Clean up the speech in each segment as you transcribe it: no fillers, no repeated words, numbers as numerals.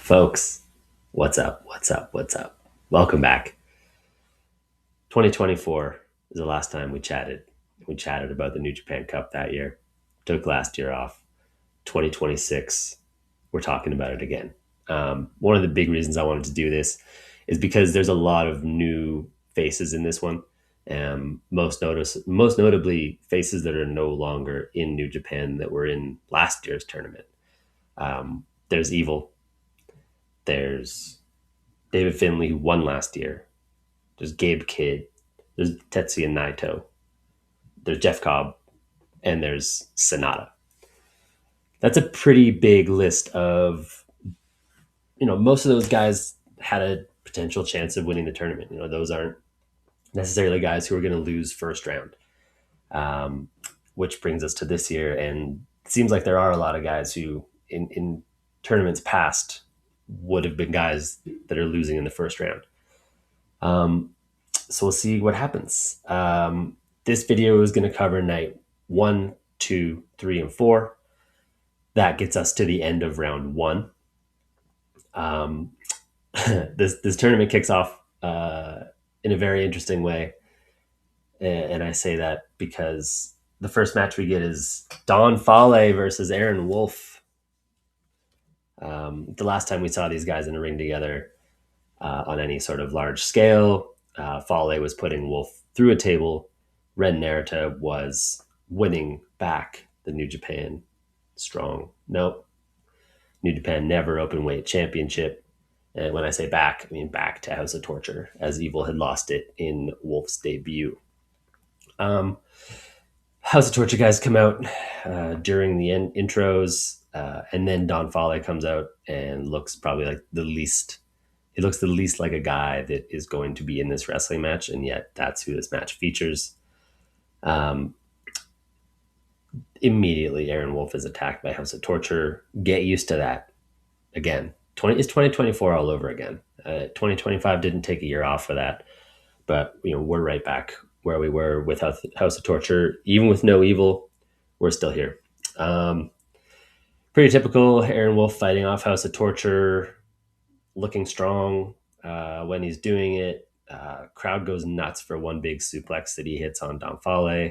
Folks, what's up? What's up? What's up? Welcome back. 2024 is the last time we chatted. We chatted about the New Japan Cup that year. Took last year off. 2026, we're talking about it again. One of the big reasons I wanted to do this is because there's a lot of new faces in this one. Most notably, faces that are no longer in New Japan that were in last year's tournament. There's Evil. There's David Finley, who won last year. There's Gabe Kidd. There's Tetsuya Naito. There's Jeff Cobb. And there's Sonata. That's a pretty big list of, most of those guys had a potential chance of winning the tournament. Those aren't necessarily guys who are going to lose first round, which brings us to this year. And it seems like there are a lot of guys who, in tournaments past, would have been guys that are losing in the first round. So we'll see what happens. This video is going to cover night 1, 2, 3, and 4. That gets us to the end of round 1. This tournament kicks off in a very interesting way, and I say that because the first match we get is Don Fale versus Aaron Wolf. The last time we saw these guys in a ring together on any sort of large scale, Fale was putting Wolf through a table. Ren Narita was winning back the New Japan New Japan Never Openweight Championship. And when I say back, I mean back to House of Torture, as Evil had lost it in Wolf's debut. House of Torture guys come out during the intros, and then Don Fale comes out and looks probably like the least like a guy that is going to be in this wrestling match, and yet that's who this match features. Immediately, Aaron Wolf is attacked by House of Torture. Get used to that. Again, it's 2024 all over again. 2025 didn't take a year off for that, but we're right back where we were with House of Torture. Even with no Evil, we're still here. Pretty typical. Aaron Wolf fighting off House of Torture, looking strong when he's doing it. Crowd goes nuts for one big suplex that he hits on Don Fale.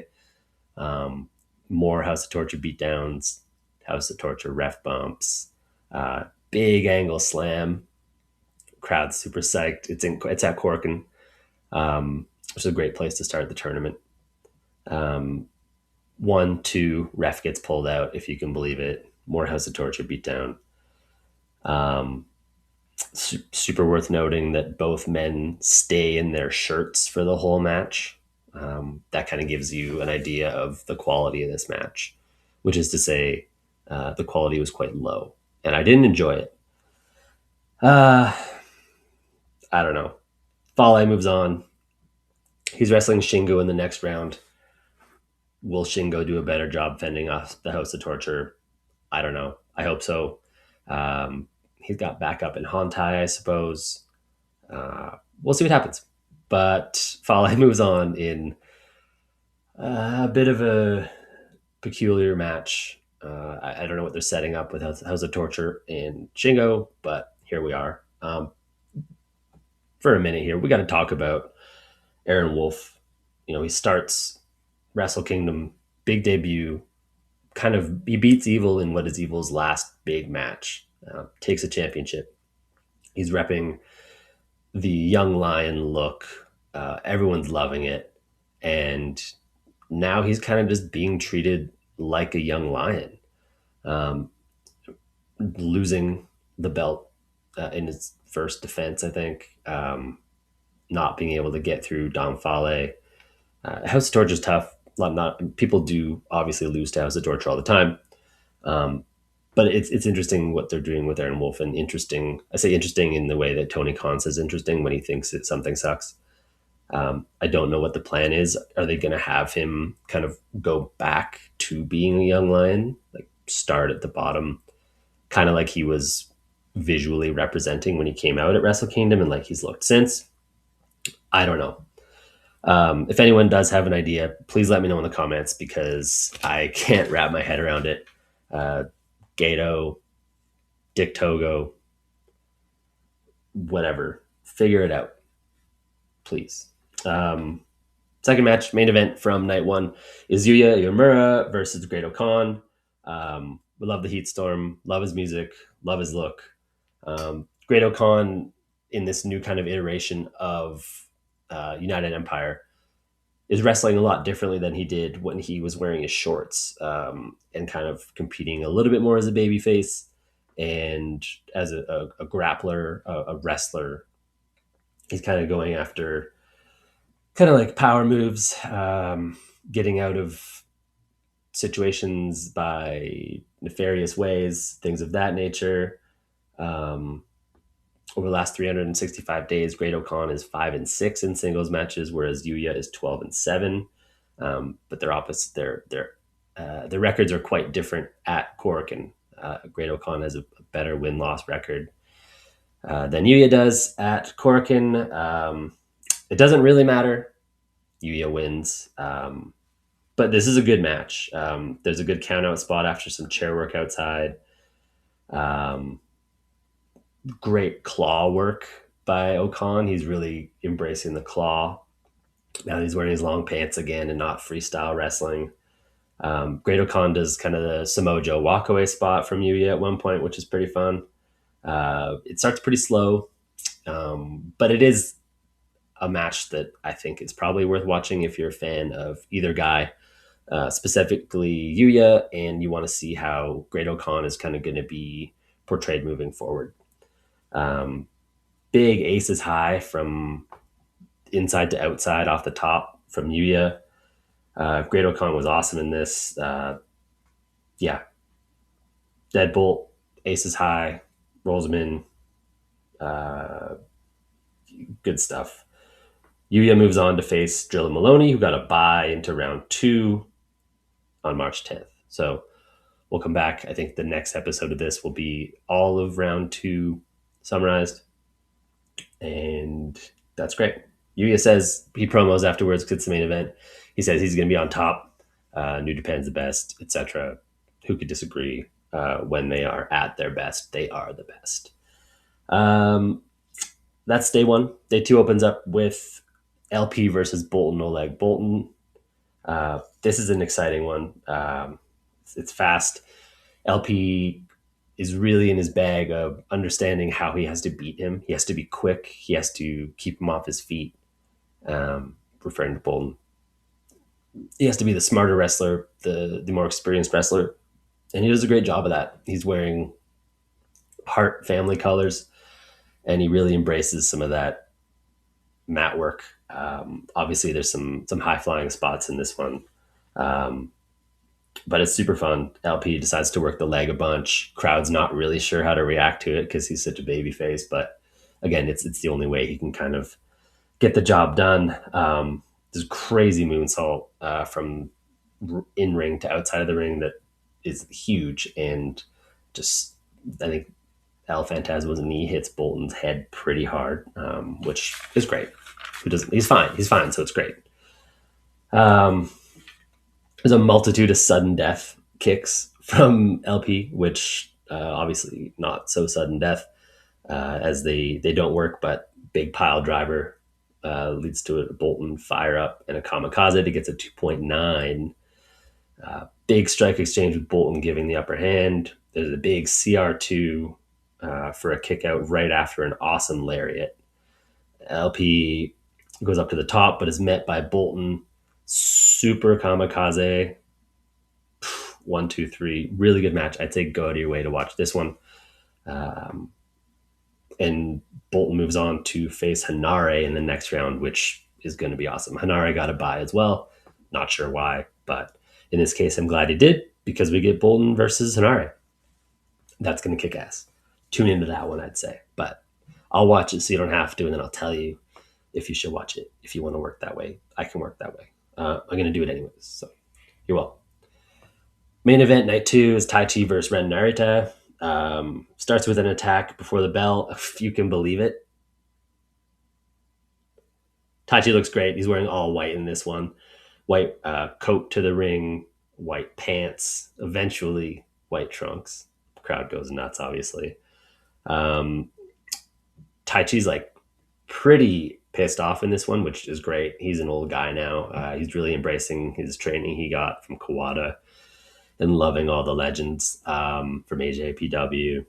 More House of Torture beatdowns, House of Torture ref bumps, big angle slam. Crowd's super psyched. It's at Corkin, which is a great place to start the tournament. 1, 2, ref gets pulled out, if you can believe it. More House of Torture beatdown. Super worth noting that both men stay in their shirts for the whole match. That kind of gives you an idea of the quality of this match, which is to say, the quality was quite low, and I didn't enjoy it. I don't know. Fale moves on. He's wrestling Shingo in the next round. Will Shingo do a better job fending off the House of Torture? I don't know. I hope so. He's got backup in Hontai, I suppose. We'll see what happens. But Fale moves on in a bit of a peculiar match. I don't know what they're setting up with House of Torture and Shingo, but here we are. For a minute here, we got to talk about Aaron Wolf. He starts Wrestle Kingdom, big debut. He beats Evil in what is Evil's last big match. Takes a championship. He's repping the young lion look. Everyone's loving it, and now he's kind of just being treated like a young lion, losing the belt in his first defense, I think. Not being able to get through Don Fale. House of Torture is tough. People do obviously lose to House of Torture all the time, but it's interesting what they're doing with Aaron Wolf, and interesting. I say interesting in the way that Tony Khan says interesting when he thinks that something sucks. I don't know what the plan is. Are they going to have him kind of go back to being a young lion, like start at the bottom, kind of like he was visually representing when he came out at Wrestle Kingdom and like he's looked since? I don't know. If anyone does have an idea, please let me know in the comments, because I can't wrap my head around it. Gato, Dick Togo, whatever. Figure it out, please. Um, Second match, main event from night one, is Yuya Uemura versus Great-O-Khan. We love the Heat Storm, love his music, love his look. Great-O-Khan, in this new kind of iteration of United Empire, is wrestling a lot differently than he did when he was wearing his shorts, and kind of competing a little bit more as a babyface and as a grappler, a wrestler. He's kind of going after kind of like power moves, getting out of situations by nefarious ways, things of that nature. Um, Over the last 365 days, Great-O-Khan is 5-6 in singles matches, whereas Yuya is 12-7. But they're opposite. Their records are quite different at Korakuen. Great-O-Khan has a better win-loss record than Yuya does at Korakuen. It doesn't really matter. Yuya wins. But this is a good match. There's a good count out spot after some chair work outside. Um, Great claw work by O-Khan. He's really embracing the claw. Now he's wearing his long pants again and not freestyle wrestling. Great-O-Khan does kind of the Samoa Joe walkaway spot from Yuya at one point, which is pretty fun. It starts pretty slow, but it is a match that I think is probably worth watching if you're a fan of either guy, specifically Yuya, and you want to see how Great-O-Khan is kind of going to be portrayed moving forward. Um, Big aces high from inside to outside off the top from Yuya. Great-O-Khan was awesome in this. Yeah, deadbolt, aces high, rolls him in. Uh, Good stuff. Yuya moves on to face Drilla Maloney, who got a bye into round 2 on March 10th. So we'll come back. I think the next episode of this will be all of round 2 summarized. And that's great. Yuya says he promos afterwards because it's the main event. He says he's going to be on top. New Japan's the best, etc. Who could disagree? When they are at their best, they are the best. That's day 1. Day 2 opens up with LP versus Boltin Oleg. Boltin. This is an exciting one. It's fast. LP is really in his bag of understanding how he has to beat him. He has to be quick. He has to keep him off his feet. Referring to Boltin, he has to be the smarter wrestler, the more experienced wrestler, and he does a great job of that. He's wearing Hart family colors, and he really embraces some of that mat work. Obviously, there's some high flying spots in this one. But it's super fun. LP decides to work the leg a bunch. Crowd's not really sure how to react to it because he's such a baby face. But again, it's the only way he can kind of get the job done. There's a crazy moonsault from in ring to outside of the ring that is huge, and just I think El Phantasmo's knee hits Bolton's head pretty hard, which is great. Who doesn't? He's fine. He's fine. So it's great. There's a multitude of sudden death kicks from LP, which obviously not so sudden death, as they don't work, but big pile driver leads to a Bolton fire up and a kamikaze to get a 2.9. Big strike exchange with Bolton giving the upper hand. There's a big CR2 for a kick out right after an awesome lariat. LP goes up to the top, but is met by Bolton. Super kamikaze. 1, 2, 3. Really good match. I'd say go out of your way to watch this one. And Bolton moves on to face Hanare in the next round, which is going to be awesome. Hanare got a bye as well. Not sure why, but in this case, I'm glad he did because we get Bolton versus Hanare. That's going to kick ass. Tune into that one, I'd say. But I'll watch it so you don't have to, and then I'll tell you if you should watch it. If you want to work that way, I can work that way. I'm going to do it anyways, so you're welcome. Main event, night 2, is Taichi versus Ren Narita. Starts with an attack before the bell, if you can believe it. Taichi looks great. He's wearing all white in this one. White coat to the ring, white pants, eventually white trunks. The crowd goes nuts, obviously. Taichi Taichi's like pretty pissed off in this one, which is great. He's an old guy now. He's really embracing his training he got from Kawada and loving all the legends from AJPW,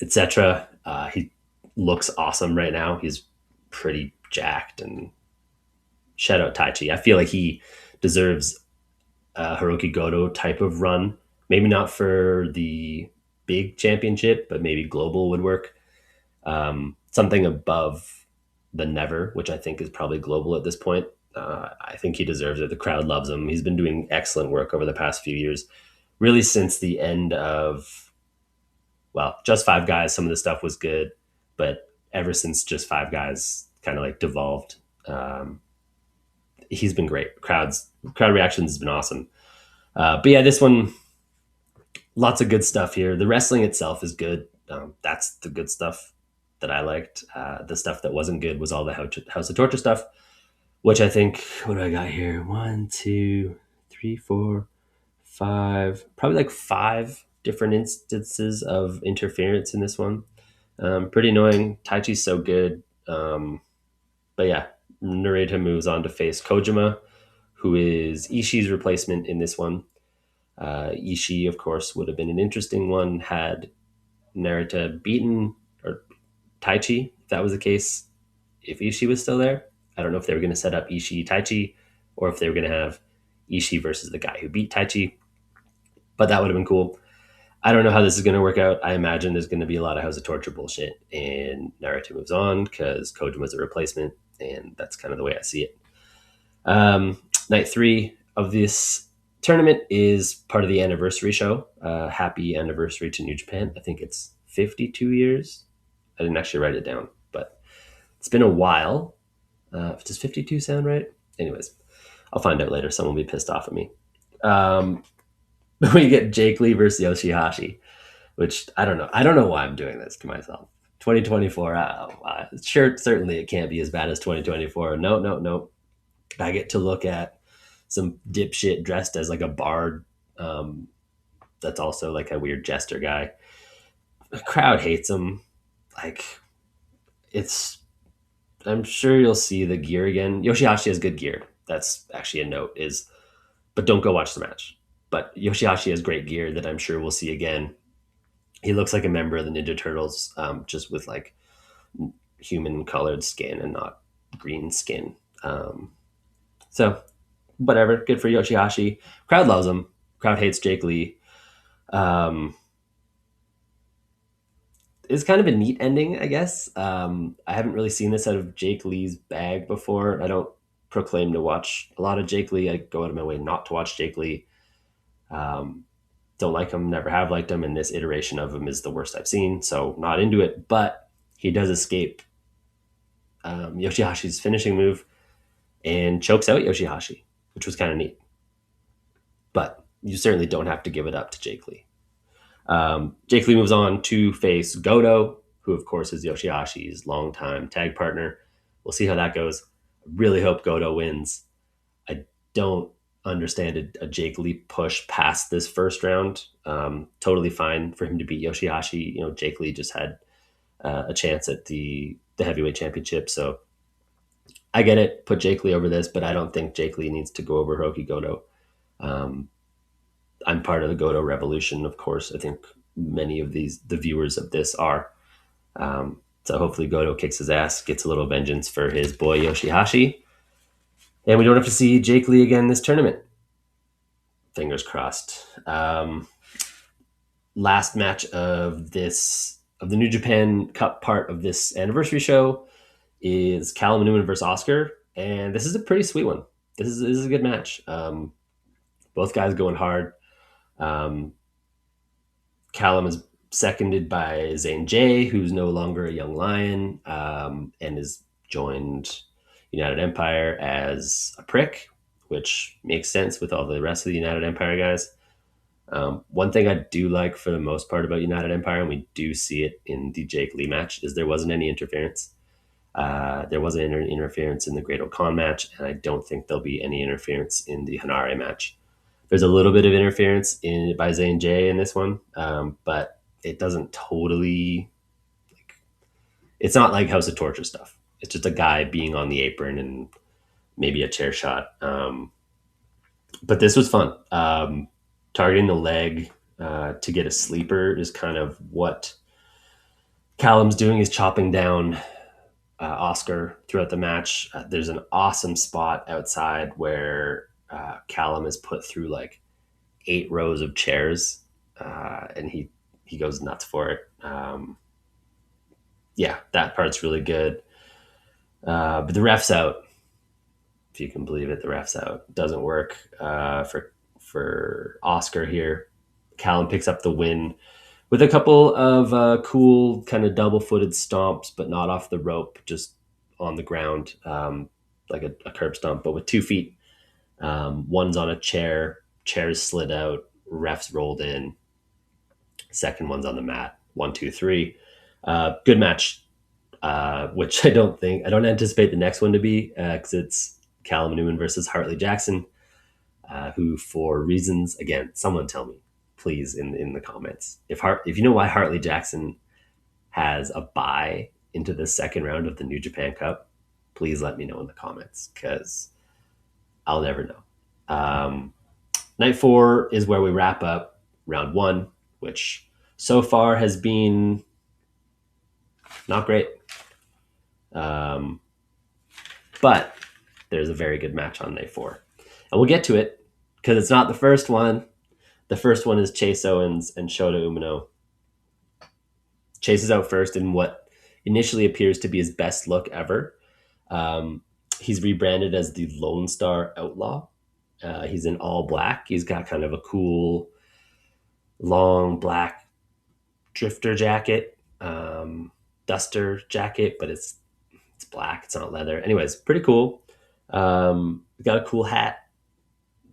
etc. He looks awesome right now. He's pretty jacked, and shout out Taichi. I feel like he deserves a Hiroki Goto type of run. Maybe not for the big championship, but maybe global would work. Something above the Never, which I think is probably global at this point. I think he deserves it. The crowd loves him. He's been doing excellent work over the past few years, really since the end of, well, Just Five Guys. Some of the stuff was good, but ever since Just Five Guys kind of like devolved, he's been great. Crowd reactions has been awesome. But yeah, this one, lots of good stuff here. The wrestling itself is good. That's the good stuff that I liked. The stuff that wasn't good was all the House of Torture stuff, which I think, what do I got here? 1, 2, 3, 4, 5, probably like 5 different instances of interference in this one. Pretty annoying. Taichi's so good. But yeah, Narita moves on to face Kojima, who is Ishii's replacement in this one. Ishii, of course, would have been an interesting one had Narita beaten or Taichi, if that was the case, if Ishii was still there. I don't know if they were going to set up Ishii Taichi or if they were going to have Ishii versus the guy who beat Taichi, but that would have been cool. I don't know how this is going to work out. I imagine there's going to be a lot of House of Torture bullshit, and Naruto moves on because Kojima's a replacement, and that's kind of the way I see it. Night 3 of this tournament is part of the anniversary show. Happy anniversary to New Japan. I think it's 52 years. I didn't actually write it down, but it's been a while. Does 52 sound right? Anyways, I'll find out later. Someone will be pissed off at me. We get Jake Lee versus Yoshihashi, which I don't know. I don't know why I'm doing this to myself. 2024, sure, certainly it can't be as bad as 2024. No. I get to look at some dipshit dressed as like a bard. That's also like a weird jester guy. The crowd hates him. Like, I'm sure you'll see the gear again. Yoshihashi has good gear. That's actually a note but don't go watch the match. But Yoshihashi has great gear that I'm sure we'll see again. He looks like a member of the Ninja Turtles, just with like human colored skin and not green skin. So whatever, good for Yoshihashi. Crowd loves him. Crowd hates Jake Lee. It's kind of a neat ending, I guess. I haven't really seen this out of Jake Lee's bag before. I don't proclaim to watch a lot of Jake Lee. I go out of my way not to watch Jake Lee. Don't like him, never have liked him, and this iteration of him is the worst I've seen, so not into it. But he does escape Yoshihashi's finishing move and chokes out Yoshihashi, which was kind of neat. But you certainly don't have to give it up to Jake Lee. Jake Lee moves on to face Goto, who of course is Yoshihashi's longtime tag partner. We'll see how that goes. I really hope Goto wins. I don't understand a Jake Lee push past this first round. Totally fine for him to beat Yoshihashi. Jake Lee just had a chance at the heavyweight championship, so I get it. Put Jake Lee over this, but I don't think Jake Lee needs to go over Hiroki Goto. I'm part of the Goto revolution, of course. I think many of the viewers of this are. So hopefully Goto kicks his ass, gets a little vengeance for his boy Yoshihashi, and we don't have to see Jake Lee again this tournament. Fingers crossed. Last match of the New Japan Cup part of this anniversary show is Callum Newman versus Oscar, and this is a pretty sweet one. This is a good match. Both guys going hard. Callum is seconded by Zane J, who's no longer a young lion, and has joined United Empire as a prick, which makes sense with all the rest of the United Empire guys. One thing I do like for the most part about United Empire, and we do see it in the Jake Lee match, is there wasn't any interference. There wasn't any interference in the Great Khan match, and I don't think there'll be any interference in the Hanare match. There's a little bit of interference by Zane J in this one, but it doesn't totally It's not like House of Torture stuff. It's just a guy being on the apron and maybe a chair shot. But this was fun. Targeting the leg to get a sleeper is kind of what Callum's doing. Is chopping down Oscar throughout the match. There's an awesome spot outside where Callum is put through like 8 rows of chairs, and he goes nuts for it. Yeah, that part's really good. But the ref's out. If you can believe it, the ref's out. Doesn't work for Oscar here. Callum picks up the win with a couple of cool kind of double-footed stomps, but not off the rope, just on the ground, like a curb stomp, but with 2 feet. One's on a chair, chairs slid out, refs rolled in. Second one's on the mat. 1, 2, 3. Good match, which I don't anticipate the next one to be, because it's Callum Newman versus Hartley Jackson, who, for reasons, again, someone tell me, please, in the comments, if you know why Hartley Jackson has a bye into the second round of the New Japan Cup, please let me know in the comments, because I'll never know. Night 4 is where we wrap up round 1, which so far has been not great. But there's a very good match on night 4. And we'll get to it because it's not the first one. The first one is Chase Owens and Shota Umino. Chase is out first in what initially appears to be his best look ever. He's rebranded as the Lone Star Outlaw. He's in all black. He's got kind of a cool, long black drifter jacket, duster jacket, but it's black. It's not leather. Anyways, pretty cool. Got a cool hat.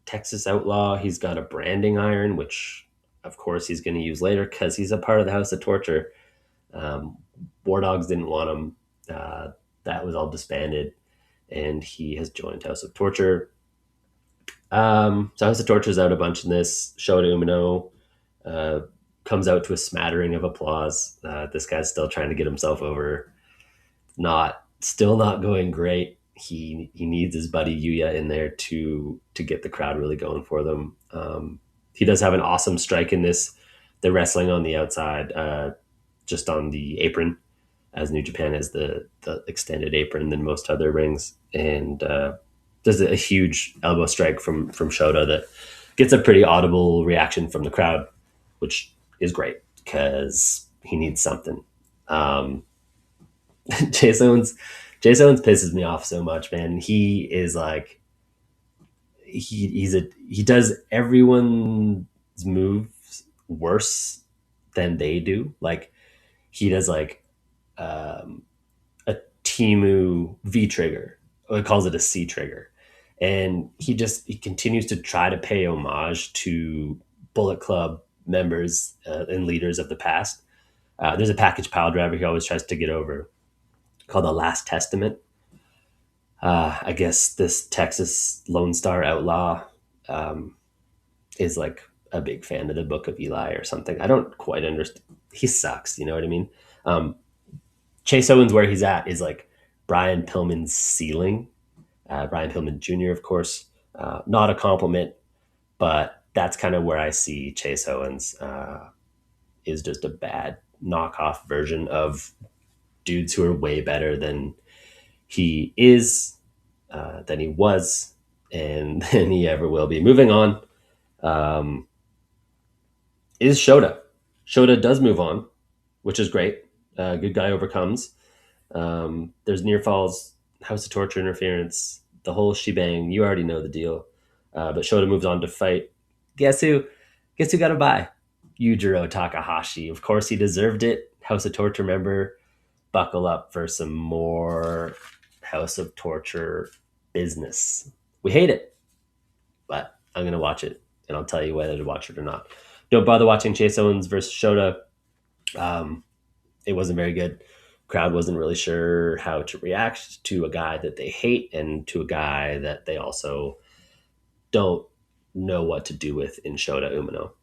Texas Outlaw. He's got a branding iron, which of course he's going to use later because he's a part of the House of Torture. War Dogs didn't want him. That was all disbanded, and he has joined House of Torture. So House of Torture's out a bunch in this. Shota Umino comes out to a smattering of applause. This guy's still trying to get himself over. Still not going great. He needs his buddy Yuya in there to get the crowd really going for them. He does have an awesome strike in this. They're wrestling on the outside, just on the apron, as New Japan has the extended apron than most other rings. And there's a huge elbow strike from Shota that gets a pretty audible reaction from the crowd, which is great because he needs something. Chase Owens pisses me off so much, man. He is like he does everyone's moves worse than they do. Like he does like a Timu V trigger. He calls it a C trigger. And he continues to try to pay homage to Bullet Club members and leaders of the past. There's a package pile driver he always tries to get over called The Last Testament. I guess this Texas Lone Star Outlaw is like a big fan of the Book of Eli or something. I don't quite understand. He sucks, you know what I mean? Chase Owens, where he's at, is like Brian Pillman's ceiling. Brian Pillman Jr., of course. Not a compliment, but that's kind of where I see Chase Owens is just a bad knockoff version of dudes who are way better than he is, than he was, and than he ever will be. Moving on is Shota. Shota does move on, which is great. Good guy overcomes. There's near falls, House of Torture interference, the whole shebang. You already know the deal. But Shota moves on to fight. Guess who got a bye? Yujiro Takahashi. Of course, he deserved it. House of Torture member. Buckle up for some more House of Torture business. We hate it, but I'm going to watch it, and I'll tell you whether to watch it or not. Don't bother watching Chase Owens versus Shota. It wasn't very good. Crowd wasn't really sure how to react to a guy that they hate and to a guy that they also don't know what to do with in Shota Umino.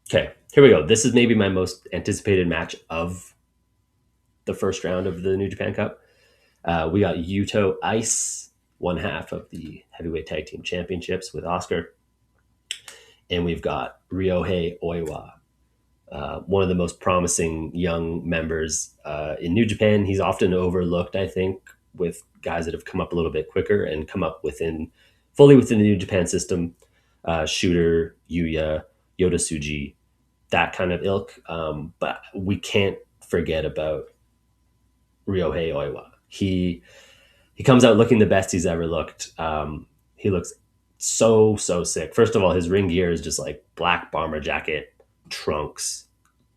Okay, here we go. This is maybe my most anticipated match of the first round of the New Japan Cup. We got Yuto Ice, one half of the heavyweight tag team championships with Oscar, and we've got Ryohei Oiwa, one of the most promising young members in New Japan. He's often overlooked, I think, with guys that have come up a little bit quicker and come up fully within the New Japan system. Shooter, Yuya, Yota Tsuji, that kind of ilk. But we can't forget about Ryohei Oiwa. He comes out looking the best he's ever looked. He looks so sick. First of all, his ring gear is just like black bomber jacket, trunks,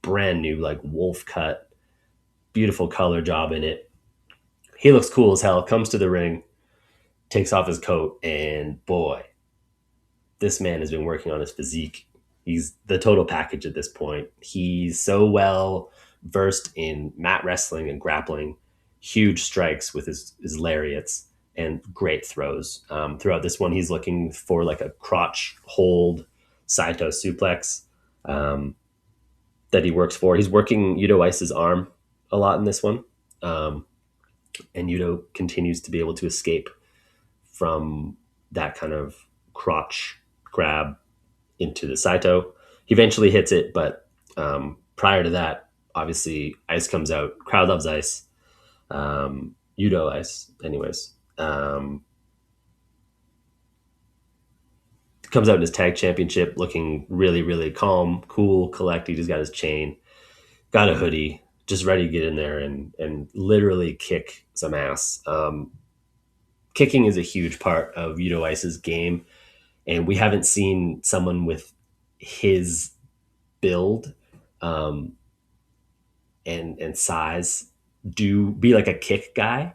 brand new, like wolf cut, beautiful color job in it. He looks cool as hell. Comes to the ring, takes off his coat, and boy, this man has been working on his physique. He's the total package at this point. He's so well versed in mat wrestling and grappling, huge strikes with his lariats, and great throws. Throughout this one, he's looking for like a crotch hold Saito suplex that he works for. He's working Yuto Ice's arm a lot in this one. And Yuto continues to be able to escape from that kind of crotch grab into the Saito. He eventually hits it, but prior to that, obviously, Ice comes out. Crowd loves Ice. Yuto Ice, anyways. Comes out in his tag championship looking really calm, cool, collected. He's got his chain, got a hoodie, just ready to get in there and literally kick some ass. Kicking is a huge part of Yuto Ice's game, and we haven't seen someone with his build and size be like a kick guy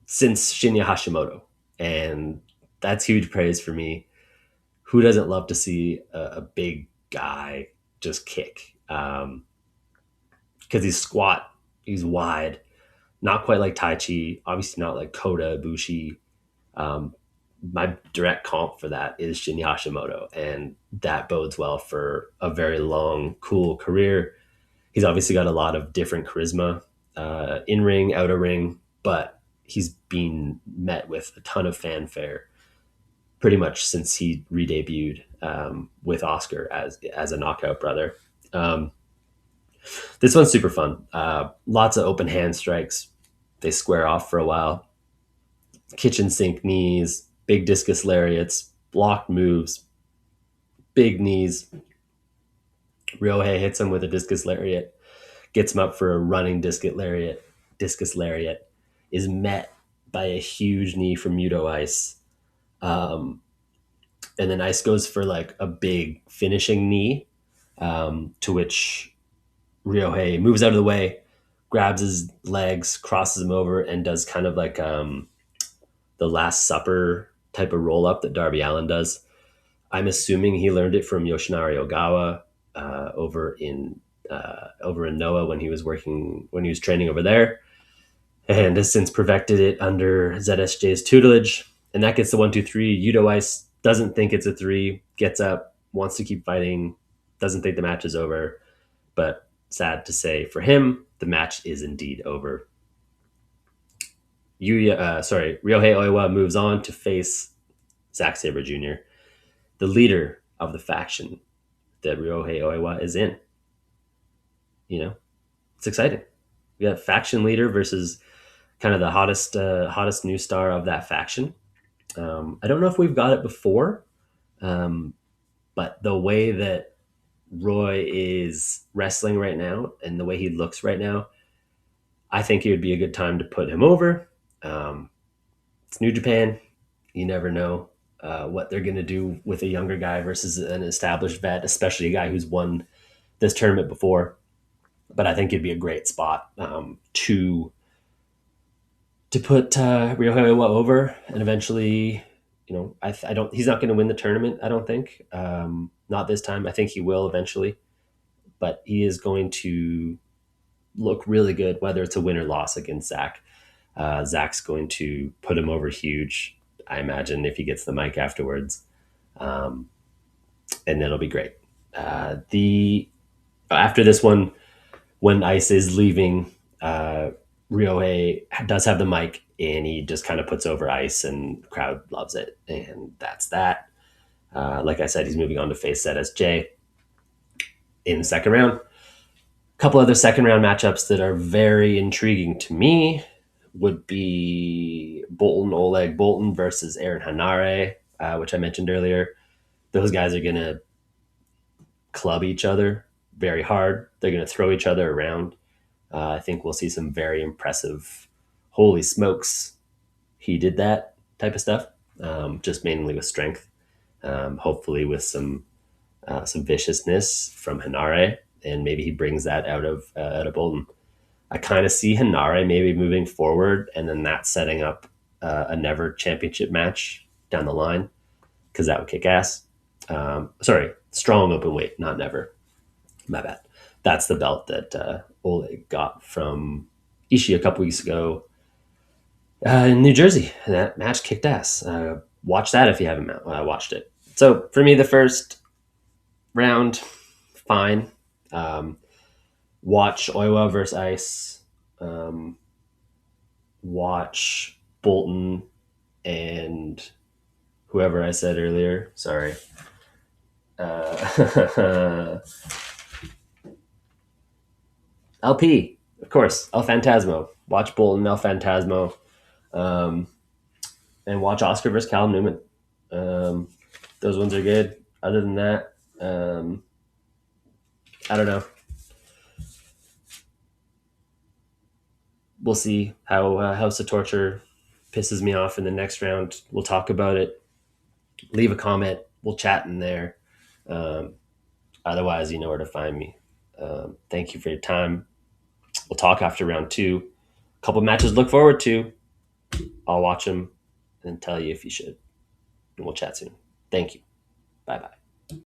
since Shinya Hashimoto, and that's huge praise for me. Who doesn't love to see a big guy just kick? Because he's squat, he's wide, not quite like Taichi, obviously not like Kota Ibushi. My direct comp for that is Shinya Hashimoto, and that bodes well for a very long, cool career. He's obviously got a lot of different charisma, in ring, outer ring, but he's been met with a ton of fanfare pretty much since he re-debuted with Oscar as a knockout brother. This one's super fun. Lots of open hand strikes. They square off for a while. Kitchen sink knees, big discus lariats, blocked moves, big knees. Ryohei hits him with a discus lariat, gets him up for a running discus lariat, is met by a huge knee from Yuto Ice. And then Ice goes for like a big finishing knee, to which Ryohei moves out of the way, grabs his legs, crosses him over, and does kind of like the Last Supper type of roll up that Darby Allin does. I'm assuming he learned it from Yoshinari Ogawa over in Noah when he was training over there, and has since perfected it under ZSJ's tutelage. And that gets the 1-2-3. Yuto Ice doesn't think it's a 3, gets up, wants to keep fighting, doesn't think the match is over. But sad to say for him, the match is indeed over. Ryohei Oiwa moves on to face Zack Sabre Jr., the leader of the faction that Ryohei Oiwa is in. It's exciting. We got faction leader versus kind of the hottest new star of that faction. I don't know if we've got it before, but the way that Roy is wrestling right now and the way he looks right now, I think it would be a good time to put him over. It's New Japan. You never know what they're going to do with a younger guy versus an established vet, especially a guy who's won this tournament before. But I think it'd be a great spot to put Ryohei Oiwa over, and eventually, he's not going to win the tournament. I don't think, not this time. I think he will eventually, but he is going to look really good, whether it's a win or loss against Zach. Zach's going to put him over huge, I imagine, if he gets the mic afterwards, and it'll be great. After this one, when Ice is leaving, Ryohei does have the mic and he just kind of puts over Ice and the crowd loves it. And that's that. Like I said, he's moving on to face ZSJ in the second round. A couple other second round matchups that are very intriguing to me would be Oleg Boltin versus Aaron Hanare, which I mentioned earlier. Those guys are going to club each other very hard. They're going to throw each other around. I think we'll see some very impressive, holy smokes, he did that type of stuff, just mainly with strength. Hopefully with some viciousness from Hanare, and maybe he brings that out of Boltin. I kind of see Hanare maybe moving forward, and then that setting up a never championship match down the line, because that would kick ass. Sorry, strong open weight, not never. My bad. That's the belt that Oleg got from Ishii a couple weeks ago in New Jersey. And that match kicked ass. Watch that if you haven't watched it. So for me, the first round, fine. Watch Oiwa versus Ice. Watch Boltin and whoever I said earlier. Sorry. LP, of course. El Phantasmo. Watch Boltin, El Phantasmo. And watch Oscar versus Callum Newman. Those ones are good. Other than that, I don't know. We'll see how House of Torture pisses me off in the next round. We'll talk about it. Leave a comment. We'll chat in there. Otherwise, you know where to find me. Thank you for your time. We'll talk after round 2. A couple matches to look forward to. I'll watch them and tell you if you should. And we'll chat soon. Thank you. Bye bye.